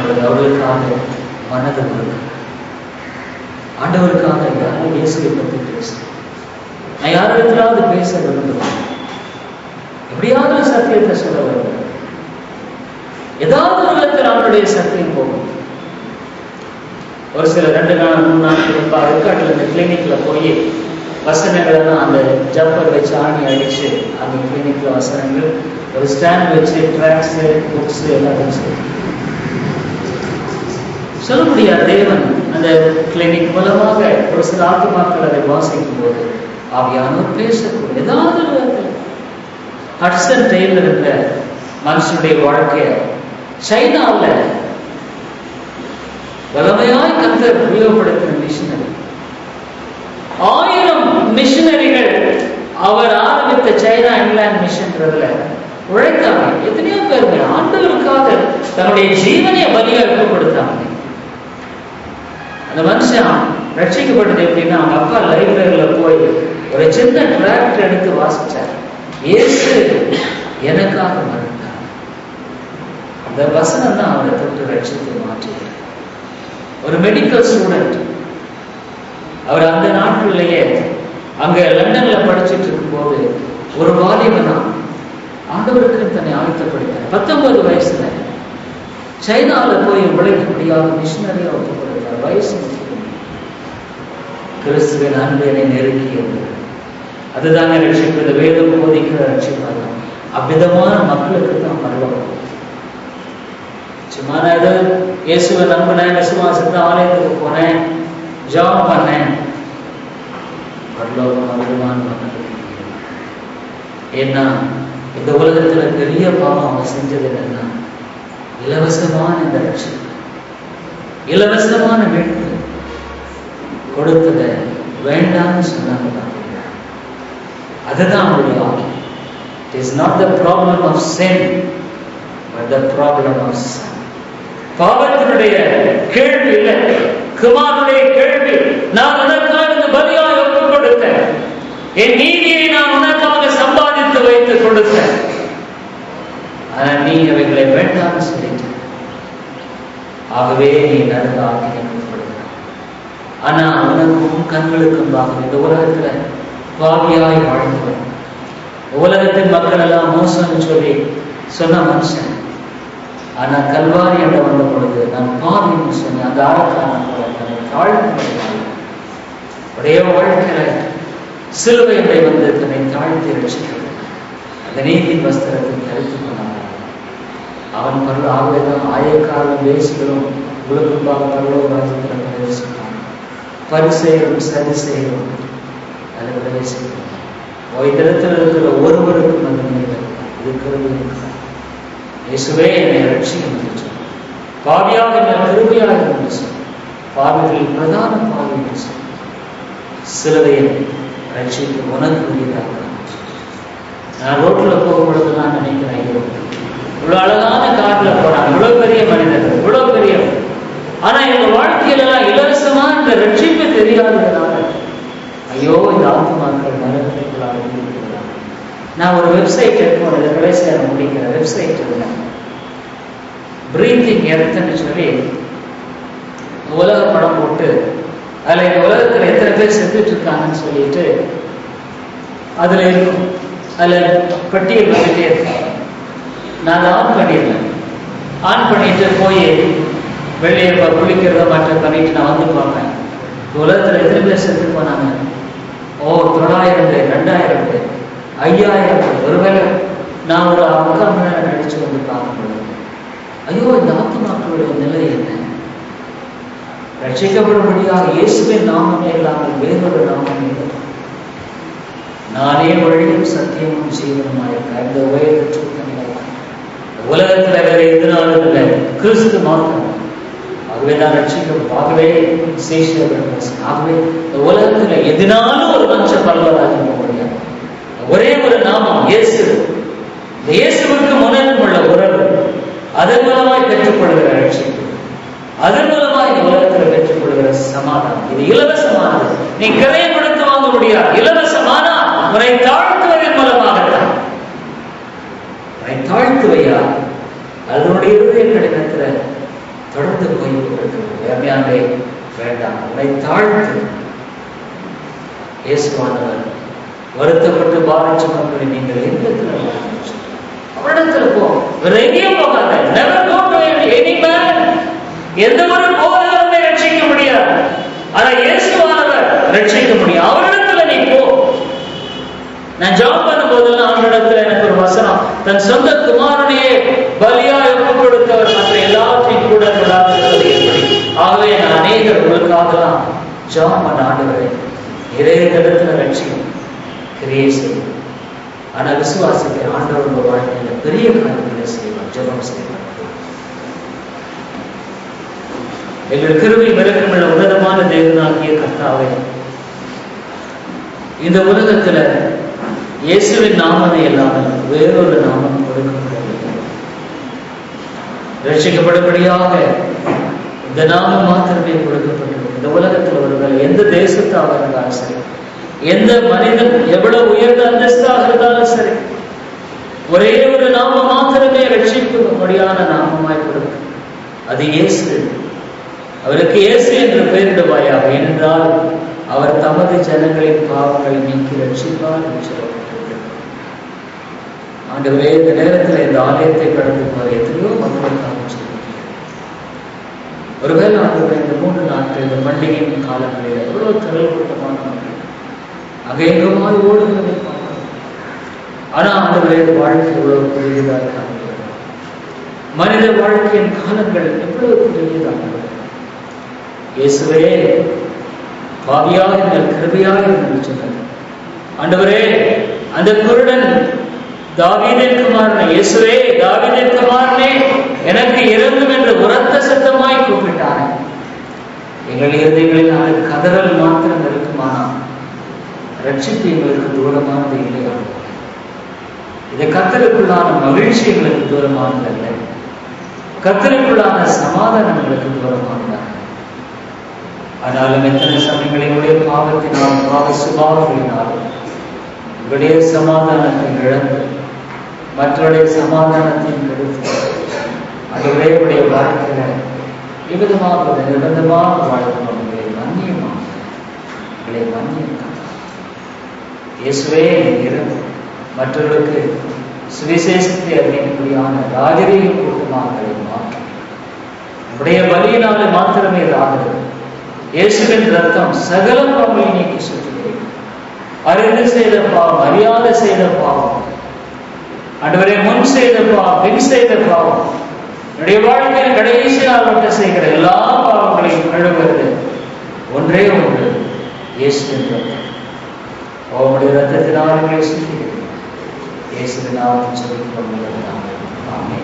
அவர்களுக்காக மனது வருது. ஆண்டவருக்காக யாரும் இயேசுவை பற்றி பேசுறேன். நான் யாரிடத்திலாவது பேச விரும்புகிறேன். எப்படியாவது சத்தியத்தை சொல்ல வேண்டும். ஏதாவது ஒரு விதத்தில் அவனுடைய சத்தியம் போகும். ஒரு சில 2 நாள் 3 நாட்கள் ரொம்ப அழுக்காட்டில் இந்த கிளினிக்ல போய் வசனங்கள்லாம் அந்த ஜப்பர் வச்சு ஆணி அடிச்சு அந்த கிளினிக்ல வசனங்கள் ஒரு ஸ்டாண்ட் வச்சு ட்ராக்ஸ் புக்ஸ் எல்லாத்தையும் சொல்ல முடியாது. தேவன் அந்த கிளினிக் மூலமாக ஒரு சில ஆத்துமாக்கள் அதை வாசிக்கும் போது ஆவியானவர் பேசக்கூடிய ஏதாவது ஹட்சன் டெய்லர் என்ற மனுஷனுடைய வாழ்க்கைய சைனாவில் வல்லமையாய் கர்த்தர் உபயோகப்படுத்தின மிஷனரி. 1000 மிஷனரிகள் அவர் ஆரம்பித்த சைனா இங்கிலாந்து மிஷன்றதுல உழைத்தாங்க. எத்தனையோ பேர் ஆண்டவருக்காக தன்னுடைய ஜீவனை பலியாக கொடுத்தாங்க. அந்த மனுஷன் ரட்சிக்கப்பட்டது எப்படின்னா, அவங்க அப்பா லைப்ரரியில போய் ஒரு சின்ன டிராக்ட் எடுத்து வாசிச்சார். இயேசு எனக்காக மறுத்தார். அந்த வசனம் தான் அவரை தொட்டு ரட்சித்து மாற்றினார். ஒரு மெடிக்கல் ஸ்டூடெண்ட், அவர் அந்த நாட்களிலேயே அங்க லண்டன்ல படிச்சுட்டு இருக்கும்போது ஒரு வாலிபனா ஆண்டவருக்கு தன்னை ஆயத்தப்படுத்தார். 19 வயசுல சைனாவில் போய் உழைக்கும்படியாக மிஷனரியா ஒப்புக்கொடுத்தார். வயசு கிறிஸ்துவின் அன்பனை நெருக்கியது. அதுதாங்க ரட்சிப்பது. வேதம் போதிக்கிற ரட்சிப்பாங்க. அவ்விதமான மக்களுக்கு தான் பரவாயில்ல. சும்மா நான் ஏதோ இயேசுவை நம்பினேன், விசுவாசத்தை ஆலயத்துக்கு போனேன், ஜாப் பண்ணேன், பரலோகம் அவ்வளவான மக்களுக்கு. ஏன்னா இந்த உலகத்துல பெரிய பாவம் அவங்க செஞ்சது என்னன்னா, இலவசமான இந்த ரட்சிப்பு, இலவசமான மீட்பு கொடுத்தத வேண்டாம்னு சொன்னாங்க. அதுதான் அவங்களுடைய வாக்கியம். It is not the problem of sin, but the problem of sin. பாவத்தினுடைய கேள்வி இல்லை, குமாரனுடைய கேள்வி. நான் உனக்காக இந்த பலியாய் ஒப்புக் கொடுத்தேன், என் நீதியை நான் உனக்காக சம்பாதித்து வைத்து கொடுத்தேன், ஆனால் நீ அவைகளை வேண்டாம்னு சொல்லிட்ட. ஆகவே நீ நடந்த ஆக்கியப்படுத்த. ஆனா உனக்கும் கண்களுக்கும் இந்த உலகத்துல பாவியாய் வாழ்ந்தவன், உலகத்தின் மக்கள் எல்லாம் மோசம்னு சொல்லி சொன்ன மனுஷன். ஆனா கல்வாரி என்ற வந்த பொழுது நான் பாவின்னு சொன்ன அந்த ஆரக்கான தன்னை தாழ்த்தி உடைய வாழ்க்கையில சிலுவை என்ற வந்து தன்னை தாழ்த்தி ரட்சிக்கிறது. அந்த நீதி வஸ்திரத்தை தரித்து கொண்டான். அவன் பரவ ஆகவேதான் ஆயக்காரனும் வேசிகளும் உலகம்பாக பரலோக ராஜ்யத்தில் பிரவேசிப்பான். பரிசேயரும் சரிசேயரும் அதில் பிரவேசிப்பான். இதரத்தில் இருக்கிற ஒருவருக்கும் அந்த நிலை இருக்கிறது. இயேசுவே என்னை ரட்சிக்கும் என்று சொன்னார். பாவியாக என்னை கிருபையாக என்று சொன்னார். பாவிகளில் பிரதான பாவி என்று சொன்னார். சிலுவையை ரட்சித்து உனக்கு உரியதாக. நான் ரோட்டில் போகும்பொழுது நான் நினைக்கிறேன், இவ்வளவு அழகான காட்டுல போனாங்க, இவ்வளவு பெரிய மனிதர்கள், இவ்வளவு பெரிய, ஆனா எங்க வாழ்க்கையிலாம் இலவசமா இந்த ரட்சிப்பு தெரியாததுனால ஐயோ இந்த ஆத்மாக்கள் நரகத்துக்குள்ளாக இருக்கிறாங்க. நான் ஒரு வெப்சைட் எடுப்போம், இதை கடைசியாக முடிக்கிற வெப்சைட் பிரீத்திங் எர்த்ன்னு சொல்லி உலக படம் போட்டு அதில் இந்த உலகத்தில் எத்தனை பேர் செத்துட்டு இருக்காங்கன்னு சொல்லிட்டு அதில் இருக்கும். அதில் பட்டியல் வந்துட்டே இருக்காங்க. நான் அதை ஆன் பண்ணிடுறேன். ஆன் பண்ணிட்டு போய் வெளியே குளிக்கிறத மற்ற பண்ணிட்டு நான் வந்து பார்ப்பேன். உலகத்தில் எத்தனை பேர் செத்து போனாங்க? 900 பேர், 2000 பேர், 5000 பேர். ஒருவேளை நான் ஒரு 50 மணி நேரம் நடிச்சு வந்து பார்க்கும்போது ஐயோ இந்த ஆத்துமாக்களுடைய நிலை என்ன? ரட்சிக்கப்படும்படியாக இயேசுவின் நாமமே இல்லாமல் வேறொரு நாமமே இல்லை. நானே வழியும் சத்தியமும் ஜீவனுமாயிருக்க இந்த உயர்வு உலகத்துல வேற எதுனாலும் இல்லை, கிறிஸ்து மாத்திரம். ஆகவே நான் ரட்சிக்கப்படும். ஆகவே ஆகவே இந்த உலகத்துல எதுனாலும் ஒரு மனுஷன் பரவலாக போக முடியாது. ஒரே ஒரு நாமம் இயேசு. இந்த இயேசுவுக்கு முன்னும் உள்ள உறவு, அதன் மூலமாய் பெற்றுக்கொள்கிற ரட்சிப்பு, அதன் மூலமாய் இந்த உலகத்தில் பெற்றுக்கொள்கிற சமாதானம். இது இலவசமானது. நீ கரையை கொடுத்து வாங்க முடியாது. இலவசமான உன்னை தாழ்த்துவதன் மூலமாகத்தான். உன்னை தாழ்த்துவையா அதனுடைய இருதய கடினத்துல அருமையானே, வேண்டாம், உன்னை தாழ்த்து. இயேசுவானவர் வருத்தப்பட்டு பாதிச்ச மக்களை நீங்கள் எந்த அவரிடத்துல போ, வேற எங்கேயும் போகாத. Never go to any man. எந்த ஒரு போதகருமே ரட்சிக்க முடியாது. ஆனா இயேசுவானவர் ரட்சிக்க முடியும். அவரிடத்துல நீ போ. நான் ஜாப் பண்ணும் போதெல்லாம் அவரிடத்துல எனக்கு ஒரு வசனம், தன் சொந்த குமாரனையே பலியாய் ஒப்புக் கொடுத்தவர் மற்ற எல்லாத்தையும் கூட விடாதிருப்பது எப்படி? ஆகவே நான் அநேகர் உங்களுக்காகலாம் ஜாப் பண்ண ஆண்டவரே, நிறைய இடத்துல ரட்சிக்கும் கிரியை செய்யும். ஆனா விசுவாசிக்கிற ஆண்டவர் உங்க வாழ்க்கையில பெரிய காரியங்களை செய்வார். ஜெபம் செய்வார். எங்கள் கிருபை மிரக்கமுள்ள உன்னதமான தேவனாகிய கர்த்தாவே, இந்த உலகத்துல இயேசுவின் நாமமே இல்லாமல் வேறொரு நாமம் கொடுக்கப்படவில்லை. ரட்சிக்கப்படும்படியாக இந்த நாமம் மாத்திரமே கொடுக்கப்பட்டது. இந்த உலகத்தில் ஒருவர் எந்த தேசத்தாக இருந்தாலும் சரி, எந்த மனிதன் எவ்வளவு உயர்ந்த அந்தஸ்தாக இருந்தாலும் சரி, ஒரே ஒரு நாமம் மாத்திரமே ரட்சிக்கும்படியான நாமமாய் கொடுக்கும். அது இயேசு. அவருக்கு இயேசு என்று பெயரிடுவாயாக. ஏனென்றால் அவர் தமது ஜனங்களின் பாவங்களை நீக்கி ரட்சிப்பார் என்று சொல்லப்பட்டிருக்கிறது. ஆண்டவரே, இந்த நேரத்தில் இந்த ஆலயத்தை கடந்து போற எத்தனையோ மக்களுக்காக ஒருவேளை ஆண்டவரே, இந்த 3 நாட்கள் இந்த பண்டிகையின் காலங்களில் எவ்வளவு திரள் கூட்டமான மக்கள் அகையங்கமாய் ஓடுகிறதை பார்க்கிறோம். ஆனா ஆண்டவரே, வாழ்க்கை எவ்வளவு பெரியதாக காண்கிறது. மனித வாழ்க்கையின் காலங்கள் எவ்வளவு பெரியதாக. இயேசுவே, பாவியாக எங்கள் கிருபையாக என்று சொன்னது. ஆண்டவரே, அந்த குருடன் தாவீதின் குமாரனே, இயேசுவே தாவீதின் குமாரனே, எனக்கு இரங்கும் என்று உரத்த சத்தமாய் கூப்பிட்டானே. எங்கள் இருதயங்களில் அது கதறல் மாத்திரம் இருக்குமானால் ரட்சிப்பு எங்களுக்கு தூரமானது இல்லையா? இது கர்த்தருக்குள்ளான மகிழ்ச்சி எங்களுக்கு தூரமானது அல்ல. கர்த்தருக்குள்ளான சமாதானம் எங்களுக்கு தூரமானதாக. ஆனாலும் எத்தனை சமயங்களினுடைய பாவத்தினால், பாவ சுபாவங்களினாலும் உங்களுடைய சமாதானத்தை இழந்து மற்றவருடைய சமாதானத்தையும் கெடுத்து அதுவே உடைய வாழ்க்கையில விதமாக நிரந்தரமாக வாழ்க்கை மன்னியமாக மன்னியம். இயேசுவே இருந்து மற்றவர்களுக்கு சுவிசேஷத்தை அறிவிக்கும்படியான ராஜரீக கூட்டமாக மாற்றும். நம்முடைய பலியினாலே மாத்திரமே ராகிறது. இயேசுவின் ரத்தம் சகல பாவங்களை நீக்கி சுற்றுகிறேன். அறிந்து செய்த பாவம், அறியாத செய்த பாவம், ஆண்டவரே முன் செய்த பாவம், பின் செய்த பாவம், என்னுடைய வாழ்க்கையில் கடைசி நாள் செய்கிற எல்லா பாவங்களையும் கழுவுவது ஒன்றே ஒன்று, இயேசுவின் ரத்தம். அவருடைய ரத்தத்தினால் சுற்றுகிறேன். இயேசுவின் நாமத்தில் சொல்லிக் கொள்கிறேன். ஆமென்.